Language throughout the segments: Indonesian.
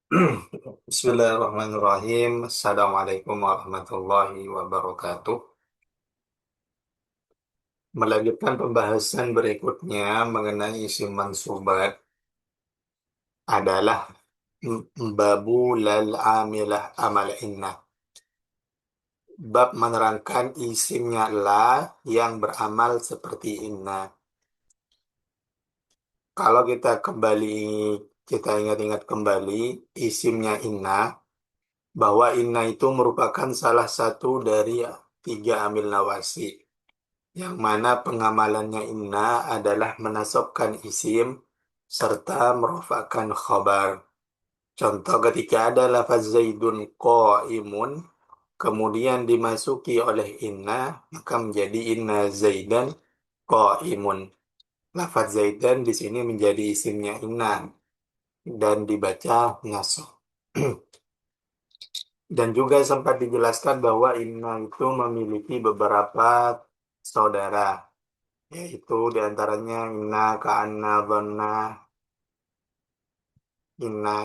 Bismillahirrahmanirrahim. Assalamualaikum warahmatullahi wabarakatuh. Melanjutkan pembahasan berikutnya mengenai isim mansubat adalah babu lal amilah amal inna. Bab menerangkan isimnya la yang beramal seperti inna. Kalau kita ingat-ingat kembali isimnya inna, bahwa inna itu merupakan salah satu dari tiga amil nawasi, yang mana pengamalannya inna adalah menasabkan isim serta merofakkan khabar. Contoh ketika ada lafaz Zaidun qaimun, kemudian dimasuki oleh inna, maka menjadi inna Zaidan qaimun. Lafaz Zaidan di sini menjadi isimnya inna dan dibaca nasab. Dan juga sempat dijelaskan bahwa inna itu memiliki beberapa saudara, yaitu diantaranya inna, ka'anna, dhanna, inna,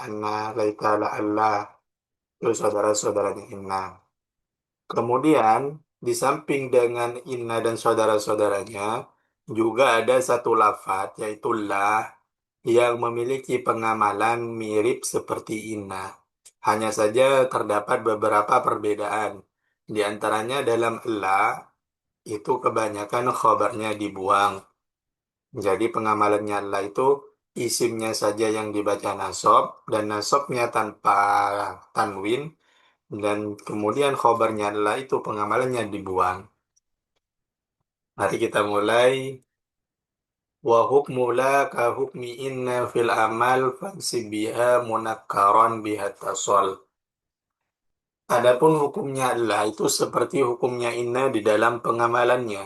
anna, laita, la'alla, itu saudara-saudaranya inna. Kemudian, di samping dengan inna dan saudara-saudaranya, juga ada satu lafadz, yaitu la, yang memiliki pengamalan mirip seperti inna. Hanya saja terdapat beberapa perbedaan. Di antaranya dalam la, itu kebanyakan khobarnya dibuang. Jadi pengamalannya adalah itu isimnya saja yang dibaca nasab dan nasabnya tanpa tanwin, dan kemudian khobarnya adalah itu pengamalannya dibuang. Mari kita mulai. Wa hukmu la ka hukmi inna fil amal fansib biha munakkaran biha tasol. Adapun hukumnya la itu seperti hukumnya inna di dalam pengamalannya,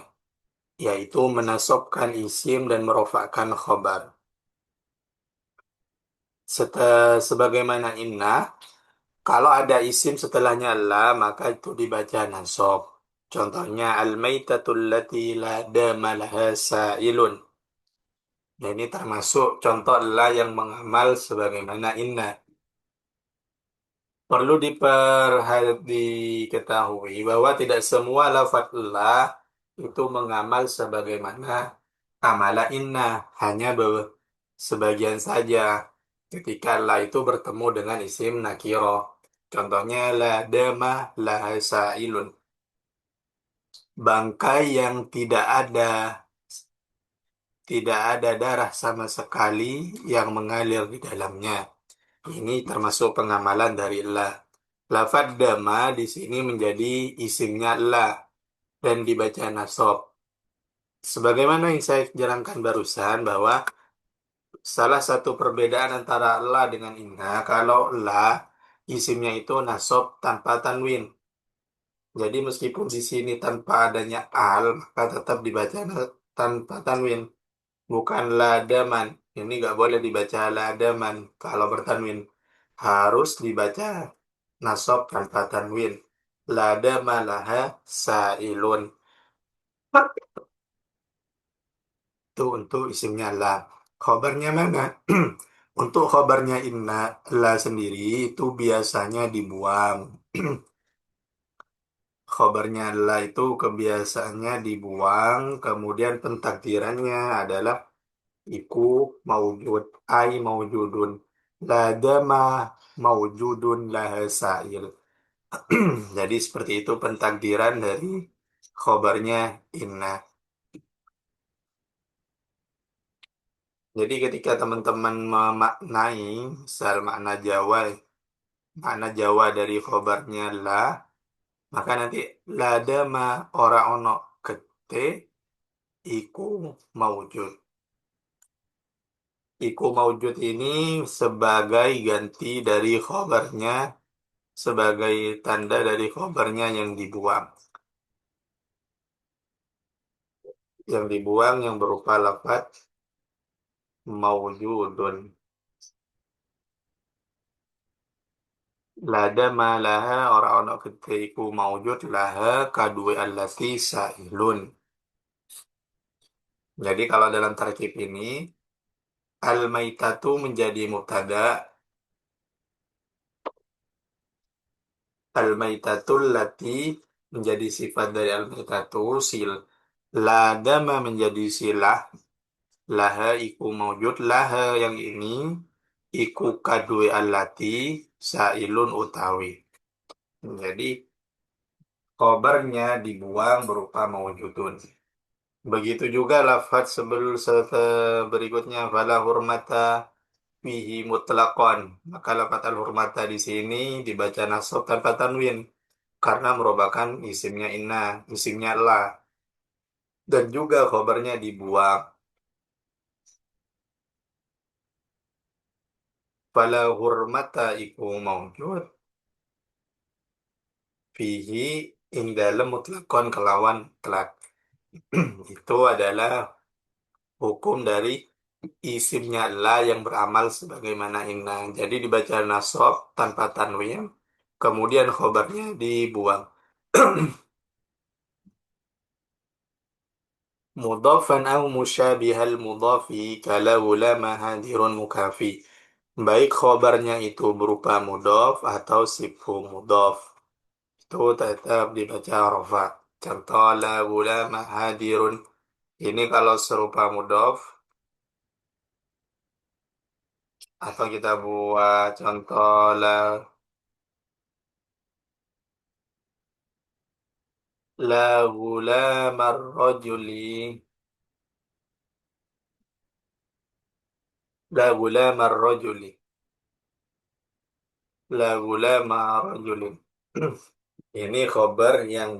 yaitu menasabkan isim dan merofakkan khobar. Sebagaimana inna, kalau ada isim setelahnya la, maka itu dibaca nasab. Contohnya al-maitatul lati la dama laha sa'ilun. Nah, ini termasuk contoh la yang mengamal sebagaimana inna. Perlu diketahui bahwa tidak semua lafaz la itu mengamal sebagaimana amala inna, hanya sebagian saja ketika la itu bertemu dengan isim nakiro. Contohnya la dama la sailun. Bangkai yang tidak ada darah sama sekali yang mengalir di dalamnya. Ini termasuk pengamalan dari la. Lafad dama di sini menjadi isimnya la dan dibaca nasab. Sebagaimana yang saya jerangkan barusan bahwa salah satu perbedaan antara la dengan inna, kalau la isimnya itu nasab tanpa tanwin. Jadi meskipun di sini tanpa adanya al, maka tetap dibaca tanpa tanwin. Bukan ladaman. Ini nggak boleh dibaca ladaman kalau bertanwin. Harus dibaca nasab tanpa tanwin. Ladama laha sailun. Itu untuk isimnya la. Khobarnya mana? Untuk khobarnya inna la sendiri itu biasanya dibuang. Khobarnya la itu kebiasaannya dibuang. Kemudian pentakdirannya adalah iku maujud ai maujudun ladama maujudun laha sa'il. Jadi seperti itu pentakdiran dari khobarnya inna. Jadi ketika teman-teman memaknai misal makna Jawa dari khobarnya la, maka nanti ladama ora ono kete iku maujud. Iku maujud ini sebagai ganti dari khobarnya, sebagai tanda dari khobarnya yang dibuang. Yang dibuang yang berupa lafaz maujudun. Lada malaha orang-orang ketiku maujud laha kadue allati sa'ilun. Jadi kalau dalam tarkib ini, al-maitatu menjadi mubtada, Al-maitatul lati menjadi sifat dari al-maitatu sil. Ladama menjadi silah. Laha iku maujud. Laha yang ini iku kadue allati sailun utawi. Jadi khobarnya dibuang berupa maujudun. Begitu juga lafaz berikutnya fala hurmata fihi mutlaqan. Maka lafaz al-hurmata di sini dibaca nasab tanpa tanwin karena merupakan isimnya inna, isimnya la, dan juga khobarnya dibuang. Fala hurmata iku maujud fihi ing dalem mutlaqan kelawan telak. Itu adalah hukum dari isimnya la yang beramal sebagaimana inna. Jadi dibaca nasab tanpa tanwin, kemudian khobarnya dibuang. Mudhafan au musyabihal mudhafi kala ulama hadirun mukafi. Baik khobarnya itu berupa mudhaf atau sifhu mudhaf. Itu tetap dibaca rafa. Contoh la ulama hadirun. Ini kalau serupa mudhaf atau kita buat contoh la gulamar rajuli. La gulamar rajuli. La gulama rajulin. Ini khobar yang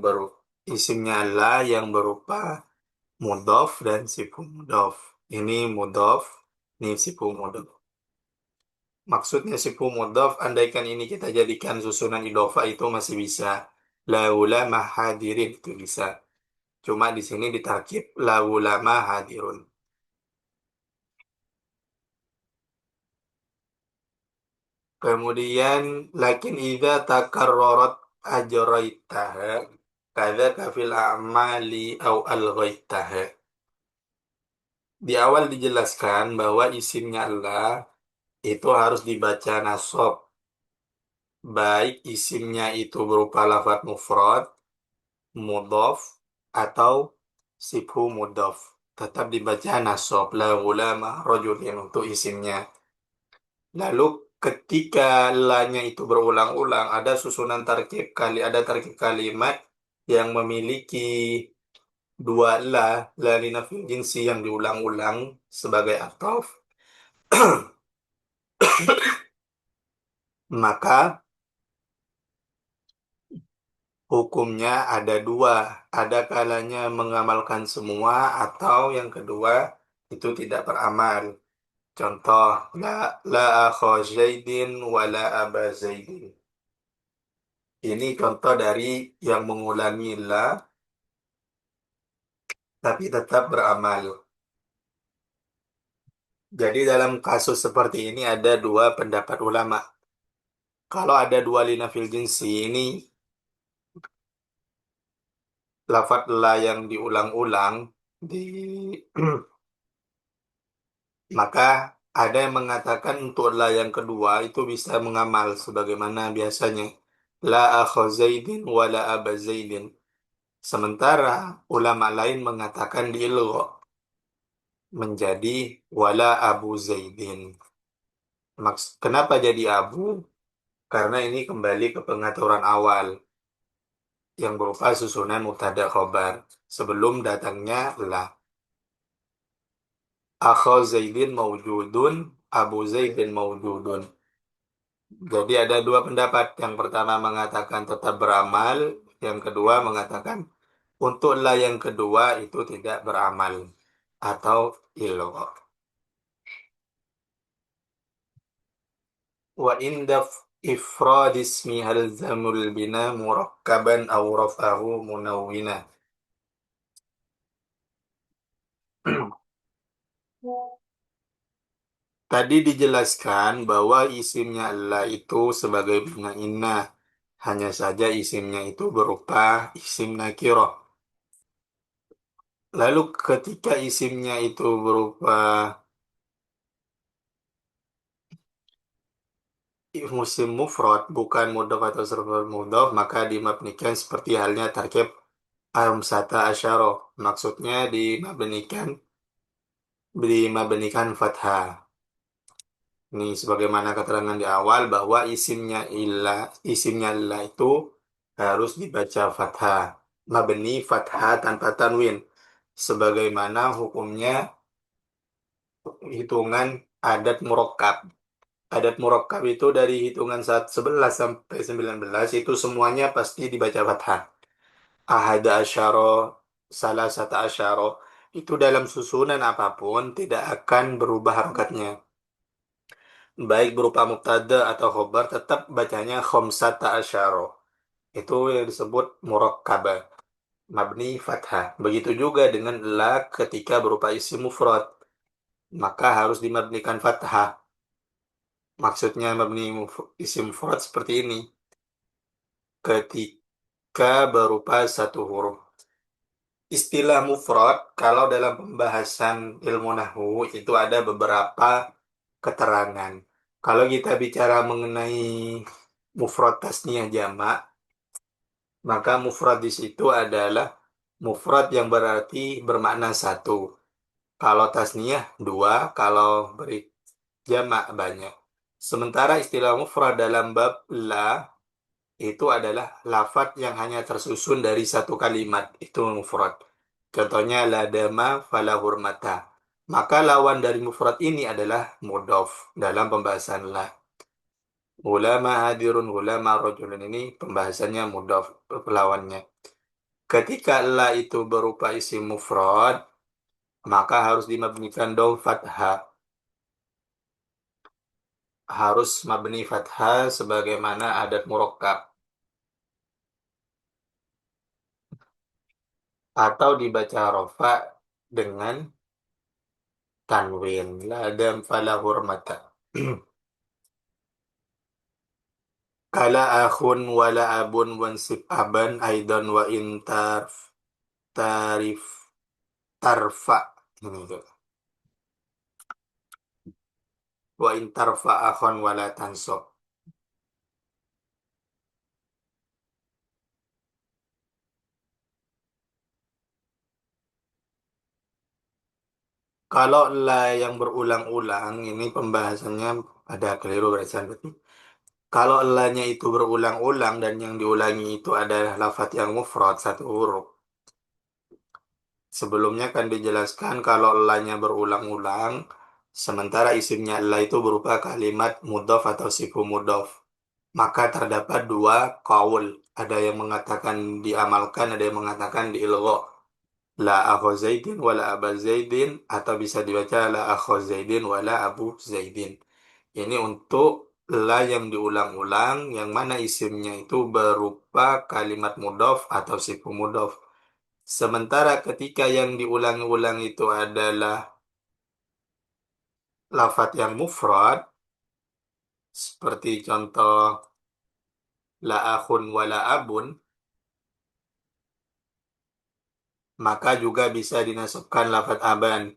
isimnya la yang berupa mudhof dan sifu mudhof. Ini mudhof, ini sifu mudhof. Maksudnya sifu mudhof, andaikan ini kita jadikan susunan idhofah itu masih bisa. La ulama hadirin itu bisa. Cuma di sini ditarkib la ulama hadirun. Kemudian lakin idza takarrarat ajraitaha kadza kafil a'mali au alghaitaha. Di awal dijelaskan bahwa isimnya Allah itu harus dibaca nasab, baik isimnya itu berupa lafadz mufrad, mudhaf, atau sibhu mudhaf. Tetap dibaca nasab, la ulama rajulin untuk isimnya. Lalu ketika la-nya itu berulang-ulang, ada susunan ada tarkib kalimat yang memiliki dua la linafil jinsi yang diulang-ulang sebagai ataf, maka hukumnya ada dua. Ada kalanya mengamalkan semua atau yang kedua itu tidak beramal. Contoh, la akha Zaidin wa la aba Zaidin. Ini contoh dari yang mengulangi la tapi tetap beramal. Jadi dalam kasus seperti ini ada dua pendapat ulama. Kalau ada dua lina fil jinsi ini lafadz la yang diulang-ulang di maka ada yang mengatakan untuk la yang kedua itu bisa mengamal sebagaimana biasanya la akha Zaidin wa la aba Zaidin. Sementara ulama lain mengatakan diilgha menjadi wala Abu Zaidin. Kenapa jadi Abu? Karena ini kembali ke pengaturan awal yang berupa susunan mubtada khobar sebelum datangnya la. Akha Zaidin maujudun, Abu Zaidin maujudun. Jadi ada dua pendapat. Yang pertama mengatakan tetap beramal, yang kedua mengatakan untuk la yang kedua itu tidak beramal atau ilgha. Wa inda ifrad ismi halzamul bina murakkaban aw rafahu munawwina. Tadi dijelaskan bahwa isimnya Allah itu sebagai bina inna. Hanya saja isimnya itu berupa isim nakirah. Lalu ketika isimnya itu berupa musim mufrad bukan mudhof atau serba mudhof, maka dimabnikan seperti halnya tarkib amsata asyara. Maksudnya dimabnikan fathah. Ini sebagaimana keterangan di awal bahwa isimnya illa itu harus dibaca fathah. Mabni fathah tanpa tanwin. Sebagaimana hukumnya hitungan adat murakkab. Adat murakkab itu dari hitungan 11 sampai 19 itu semuanya pasti dibaca fathah. Ahada asyara, salasata asyara, itu dalam susunan apapun tidak akan berubah harokatnya. Baik berupa mubtada atau khobar tetap bacanya khamsata asyara. Itu yang disebut murakkabah, mabni fathah. Begitu juga dengan la ketika berupa isim mufrad, maka harus dimabnikan fathah. Maksudnya isim mufrad seperti ini. Ketika berupa satu huruf. Istilah mufrad, kalau dalam pembahasan ilmu nahwu itu ada beberapa keterangan. Kalau kita bicara mengenai mufrad tasniyah jamak, maka mufrad di situ adalah mufrad yang berarti bermakna satu. Kalau tasniyah dua, kalau beri jamak banyak. Sementara istilah mufrad dalam bab la itu adalah lafat yang hanya tersusun dari satu kalimat. Itu mufrad. Contohnya la dama fala hurmata. Maka lawan dari mufrad ini adalah mudhof dalam pembahasan la. Ulama hadirun ulama rojulun ini pembahasannya mudhof lawannya. Ketika la itu berupa isim mufrad, maka harus dimabnikan dong fathah. Harus mabni fathah sebagaimana adat murakkab. Atau dibaca rofa dengan tanwin. La dam fala hurmata. Kala akhun wala abun wansib aban aidan wa intarf tarif tarfa. Ini tuh. Wa intarfa akhun wala tansob. Kalau la yang berulang-ulang, ini pembahasannya ada keliru berdasarkan betul. Kalau la-nya itu berulang-ulang dan yang diulangi itu adalah lafaz yang mufrad satu huruf. Sebelumnya kan dijelaskan kalau la-nya berulang-ulang, sementara isimnya la itu berupa kalimat mudhof atau sifu mudhof. Maka terdapat dua kaul. Ada yang mengatakan diamalkan, ada yang mengatakan diilgha. La akhu Zaidin wala aba Zaidin atau bisa dibaca la akhu Zaidin wala abu Zaidin. Ini untuk la yang diulang-ulang yang mana isimnya itu berupa kalimat mudhof atau sifu mudhof. Sementara ketika yang diulang-ulang itu adalah lafadz yang mufrad seperti contoh la akhun wala abun, maka juga bisa dinasabkan lafadz aban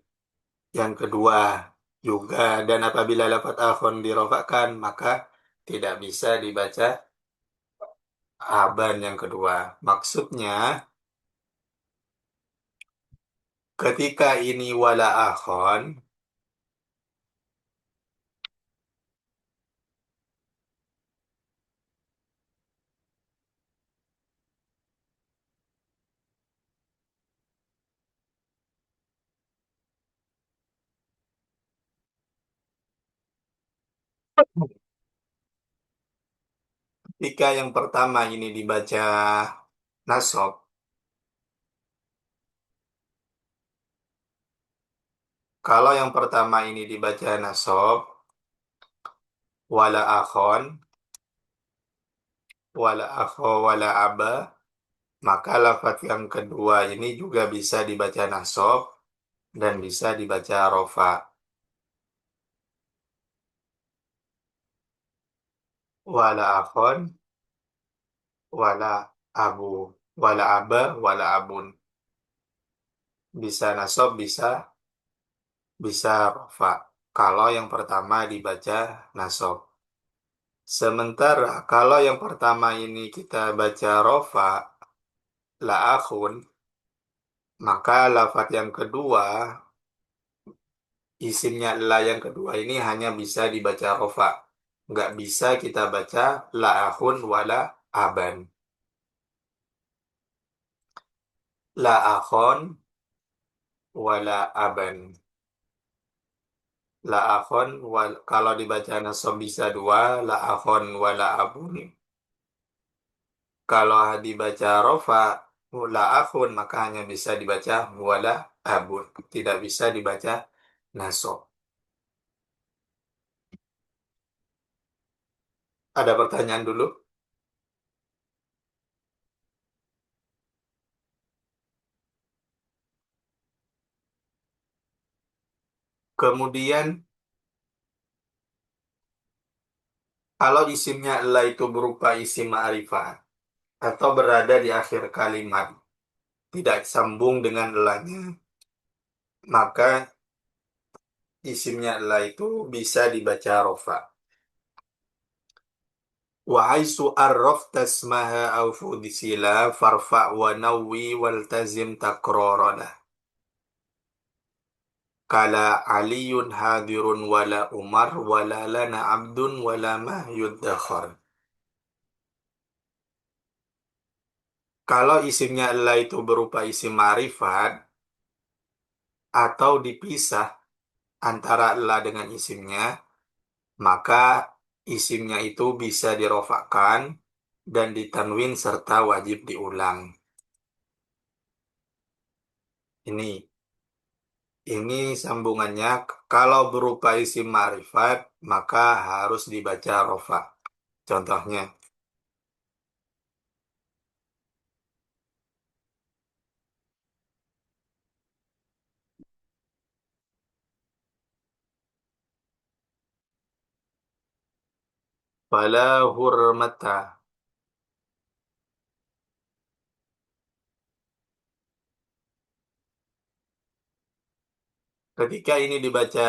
yang kedua juga, dan apabila lafadz akhun dirofakkan maka tidak bisa dibaca aban yang kedua. Maksudnya ketika ini wala akhon, ketika yang pertama ini dibaca nasab, kalau yang pertama ini dibaca nasab, wala akhon, wala akho, wala aba, maka lafaz yang kedua ini juga bisa dibaca nasab dan bisa dibaca rofa. Wala akhon, wala abu, wala aba, wala abun. Bisa nasab, bisa rofa. Kalau yang pertama dibaca nasab. Sementara kalau yang pertama ini kita baca rofa, la akhun, maka lafadz yang kedua, isimnya la yang kedua ini hanya bisa dibaca rofa. Nggak bisa kita baca la akhun wala aban. La akhon wala aban. La akhon kalau dibaca nasab bisa dua, la akhon wala abun. Kalau dibaca rofa, la akhun maka hanya bisa dibaca wala abun. Tidak bisa dibaca nasab. Ada pertanyaan dulu? Kemudian kalau isimnya la itu berupa isim ma'rifat atau berada di akhir kalimat, tidak sambung dengan elanya, maka isimnya la itu bisa dibaca rofa. Wa aisu arrafta ismaha au fudisila farfa wa nawwi waltazim takrarana. Kala aliyun hadirun wala umar wala lana abdun wala ma yuddakhar. Kalau isimnya Allah itu berupa isim ma'rifat atau dipisah antara Allah dengan isimnya, maka isimnya itu bisa dirofakkan dan ditanwin serta wajib diulang. Ini Ini sambungannya, kalau berupa isim ma'rifat, maka harus dibaca rofa. Contohnya, fala hurmata. Ketika ini dibaca,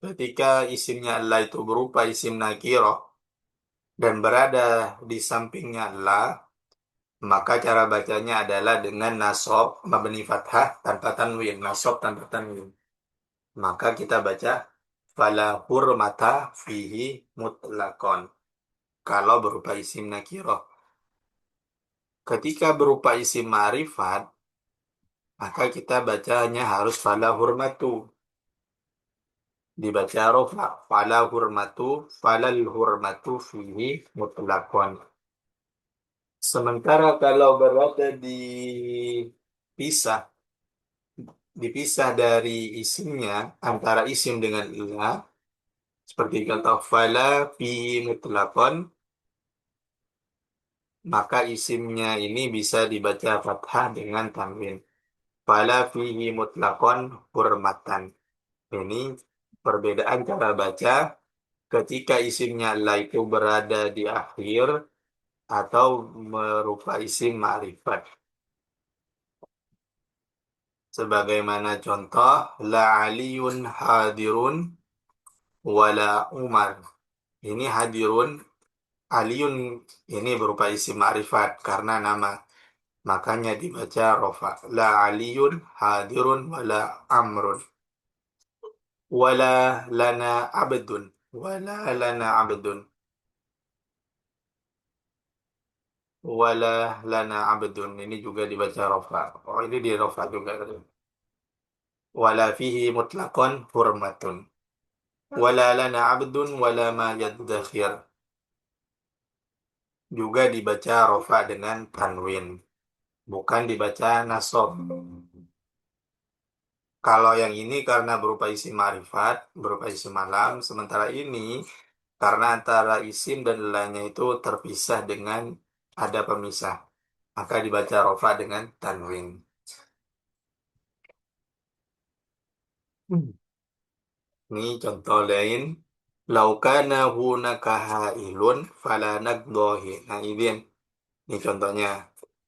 ketika isimnya Allah itu berupa isim nakiro dan berada di sampingnya Allah, maka cara bacanya adalah dengan nasab, mabni fathah, tanpa tanwin. Nasab tanpa tanwin. Maka kita baca, fala hurmata fihi mutlakon. Kalau berupa isim nakiro. Ketika berupa isim ma'rifat, maka kita bacanya harus fala hurmatu. Dibaca rofa. Fala hurmatu, falal hurmatu fihi mutlakon. Sementara kalau berada dipisah dari isimnya, antara isim dengan ilah, seperti kata fala fihi mutlakon, maka isimnya ini bisa dibaca fathah dengan tanwin. Fala fihi mutlakon hurmatan. Ini perbedaan cara baca ketika isimnya la itu berada di akhir atau merupa isim ma'rifat. Sebagaimana contoh, la aliyun hadirun wala umar. Ini hadirun, aliyun ini berupa isim ma'rifat karena nama. Makanya dibaca rofa. La aliyun hadirun wala amrun. Wala lana abdun. Wala lana abdun. Wala lana abdun. Ini juga dibaca rofa. Oh, ini di rofa juga. Wala fihi mutlaqan hurmatun. Wala lana abdun wala ma yaddakhir. Juga dibaca rofa dengan tanwin. Bukan dibaca nasab. Kalau yang ini karena berupa isim ma'rifat, berupa isim malam. Sementara ini karena antara isim dan lainnya itu terpisah dengan ada pemisah. Maka dibaca rofa dengan tanwin. Hmm. Ini contoh lain. Laukana hunaka hailun fala naqdahi. Nah, ini contohnya.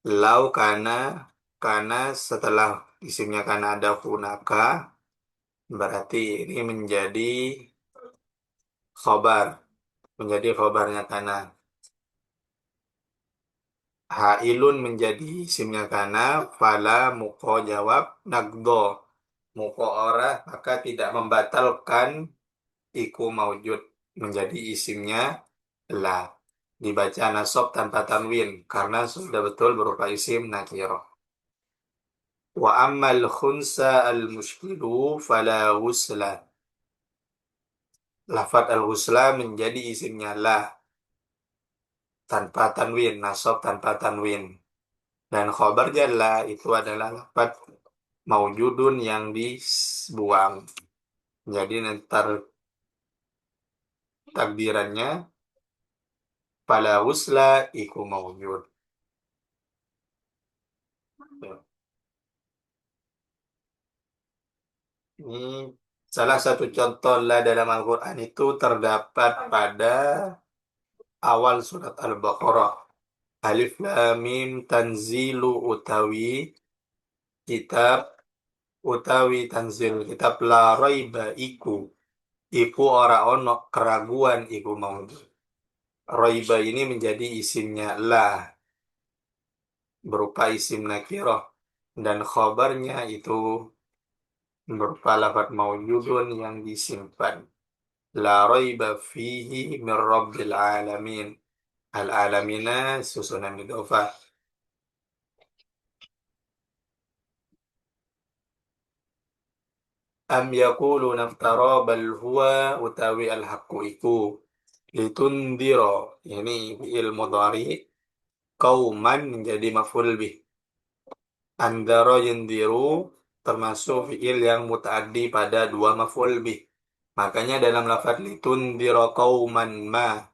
Laukana, karena setelah isimnya karena ada hunaka, berarti ini menjadi khobar. menjadi khobarnya kana. Hailun menjadi isimnya kana, fala muko jawab nagdo. Muko ora maka tidak membatalkan iku maujud menjadi isimnya la. Dibaca nasab tanpa tanwin karena sudah betul berupa isim nakiro. Wa ammal khunsa al mushkilu fala ghusla. Lafat al-ghusla menjadi isimnya la tanpa tanwin, nasab tanpa tanwin. Dan khobar jalla itu adalah lafat maujudun yang dibuang. Jadi ntar takdirannya fala ghusla iku maujud. Ini salah satu contoh la dalam Al-Quran itu terdapat pada awal surat Al-Baqarah. Alif Lam Mim tanzilu kitab tanzil kitab la raiba iku ora ono keraguan iku maujud. Raiba ini menjadi isimnya la berupa isim nakirah dan khobarnya itu berupa lafadz maujudun yang disimpan. La raiba fihi min rabbil alamin. Al-alamina susunan idhofah. Am yaqulu naftara bal huwa utawi al-haqqu iku litundiro. Ini fi'il mudhari kauman menjadi maf'ul bih. Andaro yendiru termasuk fi'il yang mutaaddi pada dua maf'ul bih. Makanya dalam lafaz litundiro kauman ma.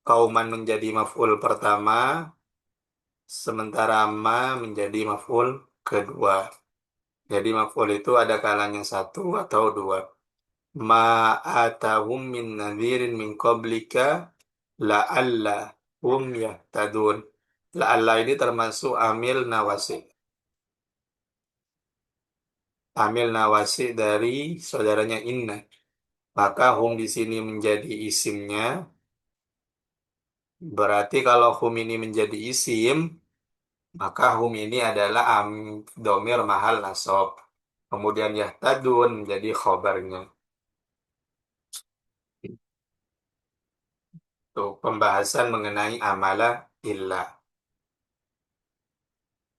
Kauman menjadi maf'ul pertama, sementara ma menjadi maf'ul kedua. Jadi maf'ul itu ada kalanya satu atau dua. Ma atahum min nadhirin min qablika la'alla hum yahtadun. La'alla ini termasuk amil nawasi. Amil nawasi dari saudaranya inna. Maka hum di sini menjadi isimnya. Berarti kalau hum ini menjadi isim, maka hum ini adalah domir mahal nasab. Kemudian yahtadun menjadi khobarnya. Tuh, pembahasan mengenai amalah illah.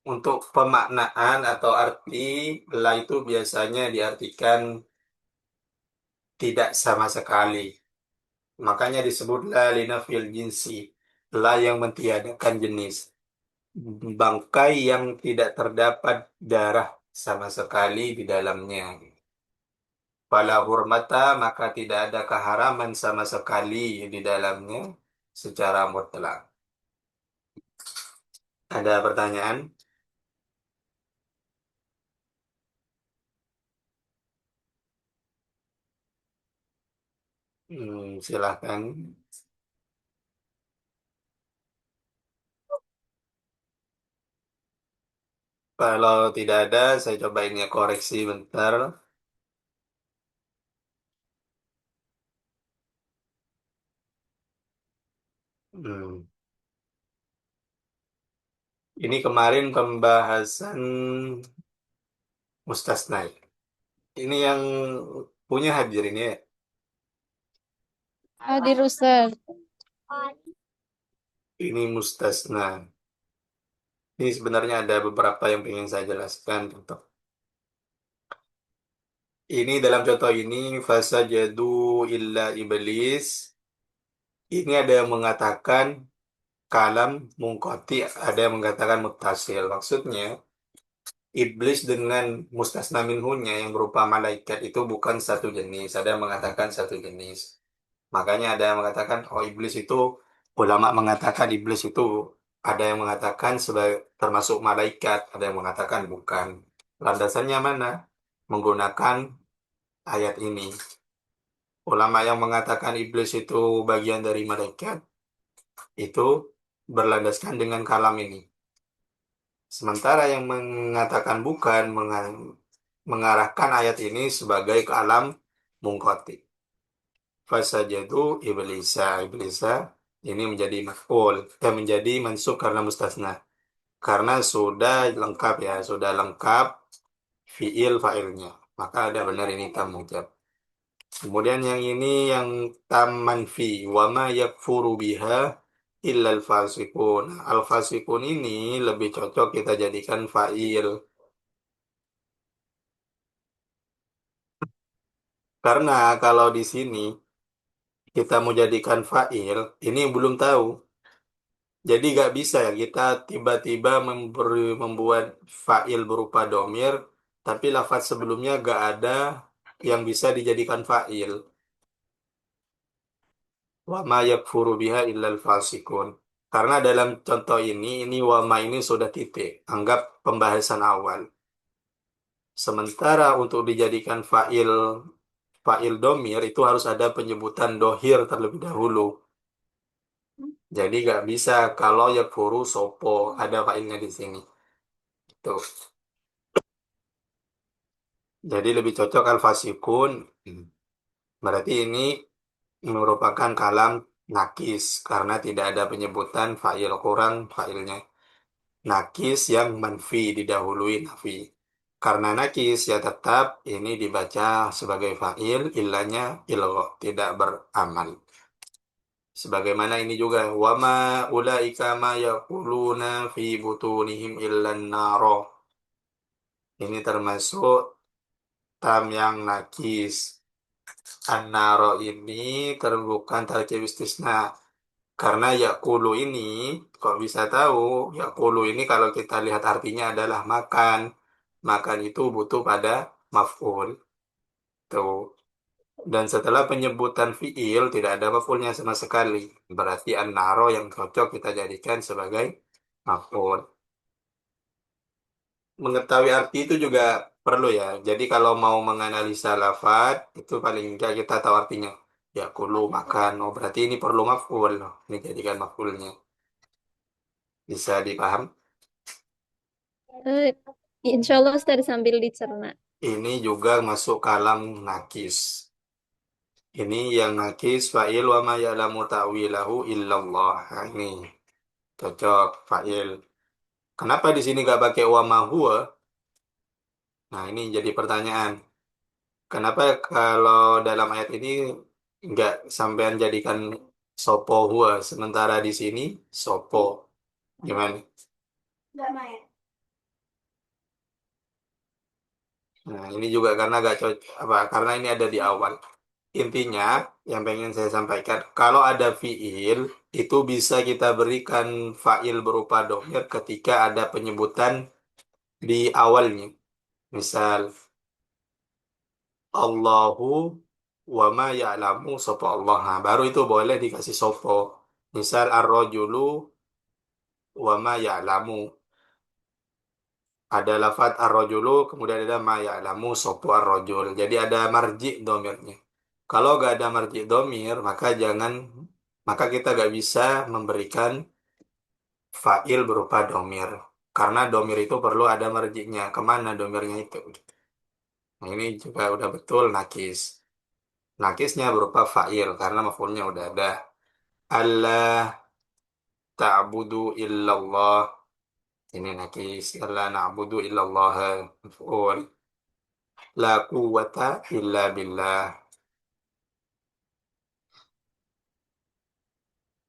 Untuk pemaknaan atau arti la itu biasanya diartikan tidak sama sekali. Makanya disebut la linafil jinsi, la yang mentiadakan jenis. Bangkai yang tidak terdapat darah sama sekali di dalamnya. Fala hurmata maka tidak ada keharaman sama sekali di dalamnya secara mutlak. Ada pertanyaan? Silahkan. Kalau tidak ada, saya coba ini koreksi bentar. Hmm. Ini kemarin pembahasan mustasna. Ini yang punya hadir ini ya. Hadir Ustaz. Ini mustasna. Ini sebenarnya ada beberapa yang ingin saya jelaskan. Contoh. Ini dalam contoh ini fasajadu illa iblis. Ini ada yang mengatakan kalam mungkoti, ada yang mengatakan muttasil. Maksudnya iblis dengan mustasna minhunya yang berupa malaikat itu bukan satu jenis. Ada yang mengatakan satu jenis. Makanya ada yang mengatakan, oh iblis itu, ulama mengatakan iblis itu, ada yang mengatakan sebagai termasuk malaikat, ada yang mengatakan bukan. Landasannya mana? Menggunakan ayat ini. Ulama yang mengatakan iblis itu bagian dari malaikat, itu berlandaskan dengan kalam ini. Sementara yang mengatakan bukan, mengarahkan ayat ini sebagai kalam mungkoti. Fasajadu iblisa ini menjadi maf'ul, menjadi mansub karena mustasna. Karena sudah lengkap ya, sudah lengkap fiil fa'ilnya. Maka ada benar ini tam mujab. Kemudian yang ini yang tam manfi, wa ma yakfuru biha illal fasikun. Al fasikun ini lebih cocok kita jadikan fa'il. Karena kalau di sini kita mau jadikan fa'il, ini belum tahu. Jadi nggak bisa ya kita tiba-tiba membuat fa'il berupa domir, tapi lafaz sebelumnya nggak ada yang bisa dijadikan fa'il. Wa ma yakfuru biha illal fasikun. Karena dalam contoh ini wa ma ini sudah titik. Anggap pembahasan awal. Sementara untuk dijadikan fa'il domir itu harus ada penyebutan dohir terlebih dahulu. Jadi nggak bisa kalau yakfuru sopo ada fa'ilnya di sini. Tuh. Jadi lebih cocok al-fasikun. Berarti ini merupakan kalam nakis karena tidak ada penyebutan fa'il kurang fa'ilnya. Nakis yang manfi didahului nafi. Karena nakis ya tetap ini dibaca sebagai fa'il, ilahnya ilgho, tidak beramal. Sebagaimana ini juga wama ulaika ma yaquluna fi butunihim illan naro. Ini termasuk tam yang nakis. An-naro ini bukan tarkib istisna. Karena yakulu ini, kok bisa tahu, yakulu ini kalau kita lihat artinya adalah makan. Makan itu butuh pada maf'ul. Tuh. Dan setelah penyebutan fi'il, tidak ada maf'ulnya sama sekali. Berarti an-naro yang cocok kita jadikan sebagai maf'ul. Mengetahui arti itu juga perlu ya. Jadi kalau mau menganalisa lafaz, itu paling enggak kita tahu artinya. Yakulu makan. Oh berarti ini perlu maf'ul. Ini jadikan maf'ulnya. Bisa dipaham? Eh, insya Allah Ustaz sambil dicerna. Ini juga masuk kalam nakis. Ini yang nakis fa'il wa ma ya'lamu ta'wilahu illallah. Nah, ini cocok fa'il. Kenapa di sini gak pakai wa ma huwa? Nah, ini jadi pertanyaan. Kenapa kalau dalam ayat ini nggak sampean jadikan sopo huwa, sementara di sini sopo. Gimana? Nah, ini juga karena gak cocok apa? Karena ini ada di awal. Intinya, yang pengen saya sampaikan, kalau ada fiil, itu bisa kita berikan fa'il berupa domir ketika ada penyebutan di awalnya. Misal, Allahu wa ma ya'lamu sopo Allah. Nah, baru itu boleh dikasih sopo. Misal, ar-rajulu wa ma ya'lamu. Ada lafadz ar-rajulu, kemudian ada ma ya'lamu sopo ar-rajul. Jadi ada marji domirnya. Kalau gak ada marji domir, maka kita gak bisa memberikan fa'il berupa domir. Karena domir itu perlu ada marjinya. Kemana domirnya itu? Nah, ini juga udah betul nakis. Nakisnya berupa fa'il karena maf'ulnya udah ada. Allah ta'budu illallah. Ini nakis. Allah na'budu illallah. Maf'ul. La quwwata illa billah.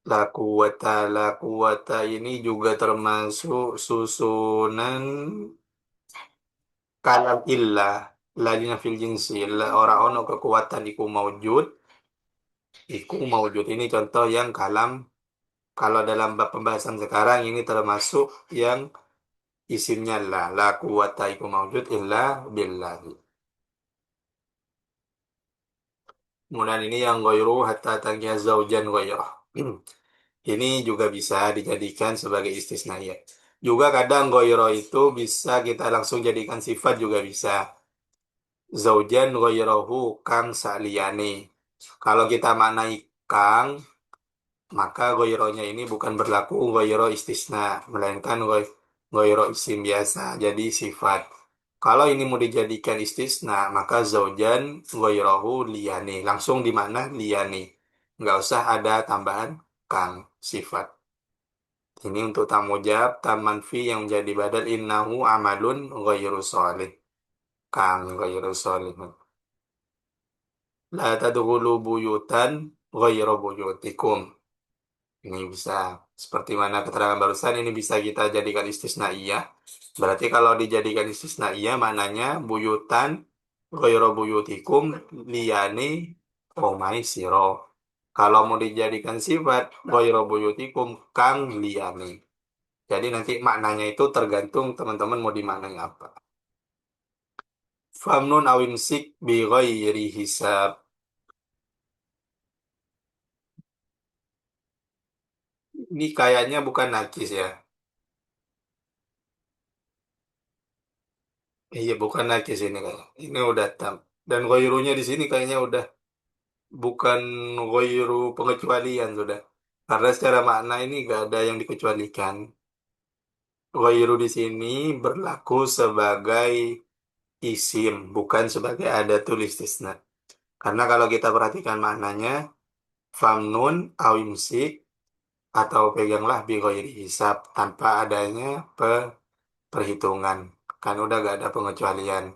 La quwwata ini juga termasuk susunan kalam illah. Ladina fil jinsi. Orang ono kekuatan iku maujud. Iku maujud. Ini contoh yang kalam. Kalau dalam bab pembahasan sekarang ini termasuk yang isimnya la. La quwwata iku maujud illa billahi. Kemudian ini yang goyru hatta tanya zaujan goyroh. Ini juga bisa dijadikan sebagai istisnaya. Juga kadang goyro itu bisa kita langsung jadikan sifat juga bisa. Zaujan goyrohu kang saliyane. Kalau kita maknai kang, maka goyronya ini bukan berlaku goyro istisna, melainkan goyro isim biasa, jadi sifat. Kalau ini mau dijadikan istisna, maka zaujan ghairahu liyani. Langsung di mana liyani. Nggak usah ada tambahan kang sifat. Ini untuk tamujab, tam manfi yang menjadi badal innahu amalun ghairu sholih. Kang ghairu sholih. La tadkhulu buyutan ghairu buyutikum. Ini bisa seperti mana keterangan barusan ini bisa kita jadikan istisnaiyah. Berarti kalau dijadikan istisnaiyah maknanya buyutan ghairu buyutikum liyani omai siro. Kalau mau dijadikan sifat ghairu buyutikum kang liyani. Jadi nanti maknanya itu tergantung teman-teman mau dimaknai apa. Famnun awimsik bi ghairi hisab. Ini kayaknya bukan najis ya. Iya, bukan najis ini kayaknya. Ini udah tam. Dan ghairunya di sini kayaknya udah bukan ghairu pengecualian sudah. Karena secara makna ini gak ada yang dikecualikan. Ghairu di sini berlaku sebagai isim, bukan sebagai ada tulis istisna. Karena kalau kita perhatikan maknanya, famnun awimsik atau peganglah bi ghairi hisab tanpa adanya perhitungan. Kan udah gak ada pengecualian.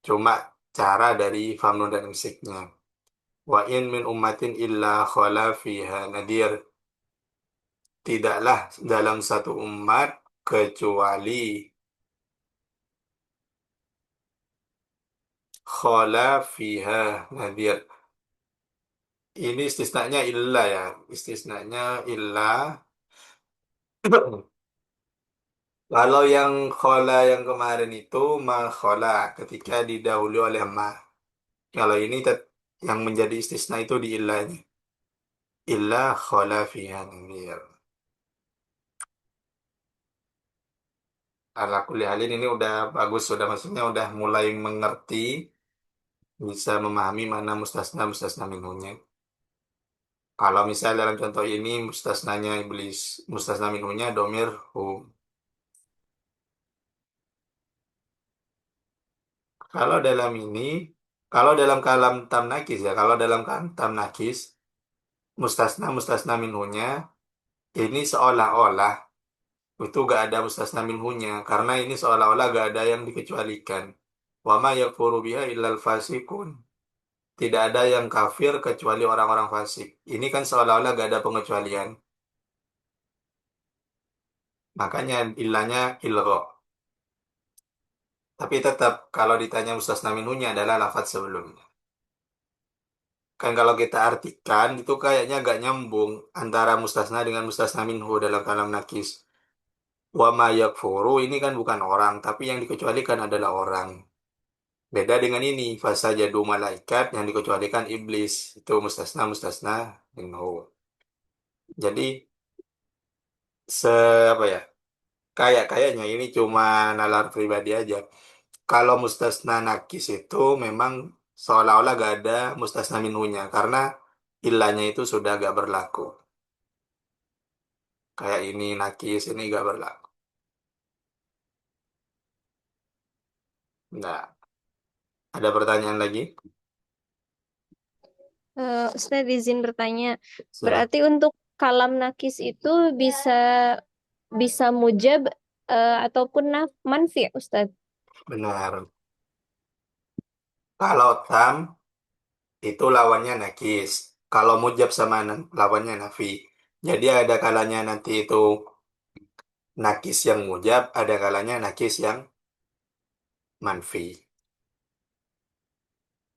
Cuma cara dari famnun dan imsiknya. Wa in min ummatin illa khala fiha nadir. Tidaklah dalam satu umat kecuali khala fiha nadir. Ini istisnanya illa ya. Istisnanya illa. Kalau yang khala yang kemarin itu ma khala ketika didahului oleh ma. Kalau ini yang menjadi istisna itu di illanya. Illa khala fiha nadir. Ala kulli halin ini udah bagus, sudah maksudnya udah mulai mengerti, bisa memahami mana mustasna mustasna minhunya. Kalau misalnya dalam contoh ini mustasnanya iblis, mustasna minhunya domir hum. Kalau dalam ini, kalau dalam kalam tam nakis ya, kalau dalam kalam tam nakis, mustasna mustasna minhunya ini seolah-olah itu gak ada mustasna minhunya, karena ini seolah-olah gak ada yang dikecualikan. Wa ma yakfuru biha illal fasikun. Tidak ada yang kafir kecuali orang-orang fasik. Ini kan seolah-olah gak ada pengecualian. Makanya ilahnya ilgho. Tapi tetap kalau ditanya mustasna minhunya adalah lafaz sebelumnya. Kan kalau kita artikan itu kayaknya gak nyambung antara mustasna dengan mustasna minhu dalam kalam nakis. Wa ma yakfuru ini kan bukan orang, tapi yang dikecualikan adalah orang. Beda dengan ini, fasa jadu malaikat yang dikecualikan iblis. Itu mustasna mustasna minhu. Jadi se apa ya? Kayaknya ini cuma nalar pribadi aja. Kalau mustasna nakis itu memang seolah-olah gak ada mustasna minhunya karena ilahnya itu sudah gak berlaku. Kayak ini nakis ini gak berlaku. Nah, ada pertanyaan lagi? Ustadz izin bertanya, Silakan. berarti untuk kalam nakis itu bisa bisa mujab ataupun manfi, Ustadz. Benar. Kalau tam itu lawannya nakis. Kalau mujab sama lawannya nafi. Jadi ada kalanya nanti itu nakis yang mujab, ada kalanya nakis yang manfi.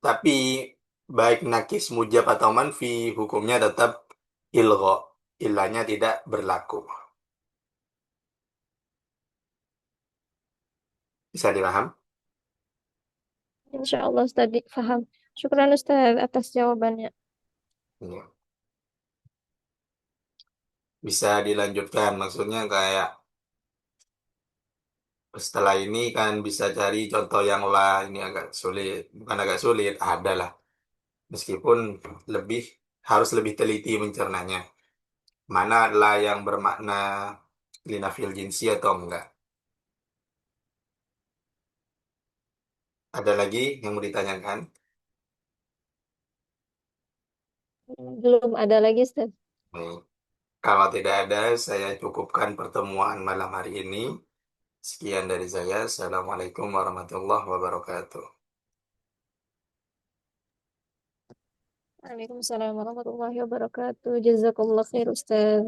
Tapi baik nakis mujab atau manfi, hukumnya tetap ilgho. Ilahnya tidak berlaku. Bisa dipaham? Insya Allah Ustadz paham. Syukran Ustadz atas jawabannya. Iya. Bisa dilanjutkan. Maksudnya kayak setelah ini kan bisa cari contoh yang lain. Ini agak sulit. Bukan agak sulit, ada lah. Meskipun lebih harus lebih teliti mencernanya. Mana lah yang bermakna linafil jinsi atau enggak. Ada lagi yang mau ditanyakan? Belum ada lagi, Ustaz. Baik. Kalau tidak ada, saya cukupkan pertemuan malam hari ini. Sekian dari saya. Assalamualaikum warahmatullahi wabarakatuh. Waalaikumsalam warahmatullahi wabarakatuh. Jazakallah khair, Ustaz.